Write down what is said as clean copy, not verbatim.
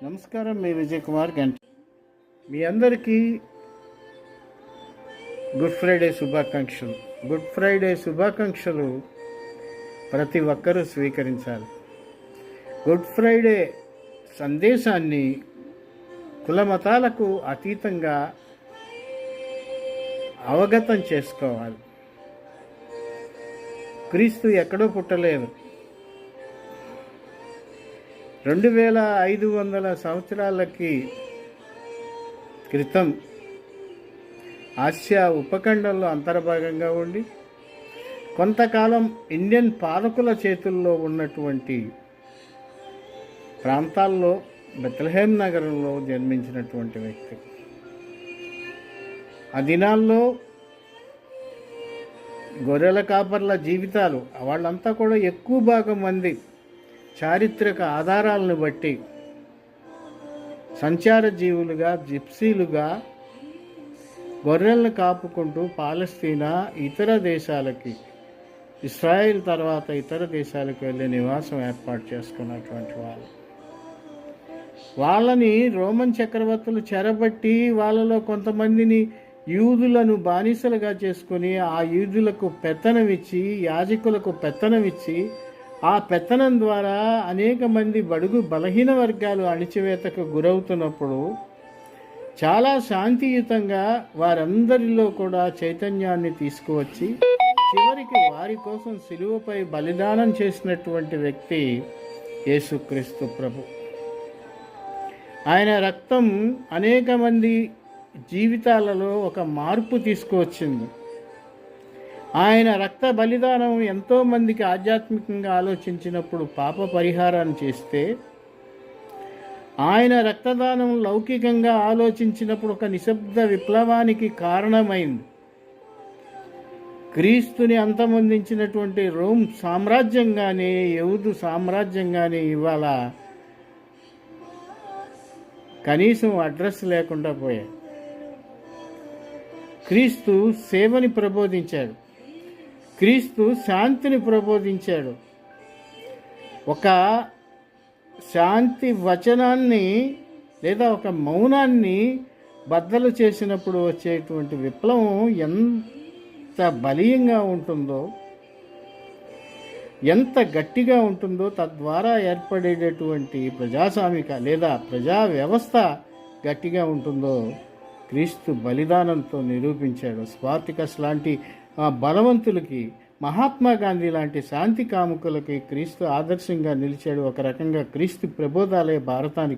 నమస్కారం, మీ విజయ్ కుమార్ గంట. మీ అందరికీ గుడ్ ఫ్రైడే శుభాకాంక్షలు. గుడ్ ఫ్రైడే శుభాకాంక్షలు ప్రతి ఒక్కరూ స్వీకరించాలి. గుడ్ ఫ్రైడే సందేశాన్ని కులమతాలకు అతీతంగా అవగతం చేసుకోవాలి. క్రీస్తు ఎక్కడో పుట్టలేదు. 2500 సంవత్సరాలకి క్రితం ఆసియా ఉపఖండంలో అంతర్భాగంగా ఉండి కొంతకాలం ఇండియన్ పాలకుల చేతుల్లో ఉన్నటువంటి ప్రాంతాల్లో బెత్లెహేమ్ నగరంలో జన్మించినటువంటి వ్యక్తి. ఆ దినాల్లో గొర్రెల కాపర్ల జీవితాలు వాళ్ళంతా కూడా ఎక్కువ భాగం మంది చారిత్రక ఆధారాలను బట్టి సంచార జీవులుగా, జిప్సీలుగా గొర్రెలను కాపుకుంటూ పాలస్తీనా, ఇతర దేశాలకి, ఇస్రాయేల్ తర్వాత ఇతర దేశాలకు వెళ్ళి నివాసం ఏర్పాటు చేసుకున్నటువంటి వాళ్ళని రోమన్ చక్రవర్తులు చెరబట్టి వాళ్ళలో కొంతమందిని యూదులను బానిసలుగా చేసుకొని ఆ యూదులకు పెత్తనమిచ్చి, యాజకులకు పెత్తనమిచ్చి, ఆ పెత్తనం ద్వారా అనేక మంది బడుగు బలహీన వర్గాలు అణిచివేతకు గురవుతున్నప్పుడు చాలా శాంతియుతంగా వారందరిలో కూడా చైతన్యాన్ని తీసుకువచ్చి చివరికి వారి కోసం సిలువపై బలిదానం చేసినటువంటి వ్యక్తి యేసుక్రీస్తు ప్రభు. ఆయన రక్తం అనేక మంది జీవితాలలో ఒక మార్పు తీసుకువచ్చింది. ఆయన రక్త బలిదానం ఎంతోమందికి ఆధ్యాత్మికంగా ఆలోచించినప్పుడు పాప పరిహారాన్ని చేస్తే, ఆయన రక్తదానం లౌకికంగా ఆలోచించినప్పుడు ఒక నిశ్శబ్ద విప్లవానికి కారణమైంది. క్రీస్తుని అంతమొందించినటువంటి రోమ్ సామ్రాజ్యంగానే, యహూదు సామ్రాజ్యంగానే ఇవాళ కనీసం అడ్రస్ లేకుండా పోయాయి. క్రీస్తు సేవని ప్రబోధించాడు. క్రీస్తు శాంతిని ప్రబోధించాడు. ఒక శాంతి వచనాన్ని లేదా ఒక మౌనాన్ని బద్దలు చేసినప్పుడు వచ్చేటువంటి విప్లవం ఎంత బలీయంగా ఉంటుందో, ఎంత గట్టిగా ఉంటుందో, తద్వారా ఏర్పడేటటువంటి ప్రజాస్వామిక లేదా ప్రజా వ్యవస్థ గట్టిగా ఉంటుందో క్రీస్తు బలిదానంతో నిరూపించాడు. స్పార్టికస్ లాంటి బలవంతులకి, మహాత్మా గాంధీ లాంటి శాంతి కాముకులకి క్రీస్తు ఆదర్శంగా నిలిచాడు. ఒక రకంగా క్రీస్తు ప్రబోధాలే భారతానికి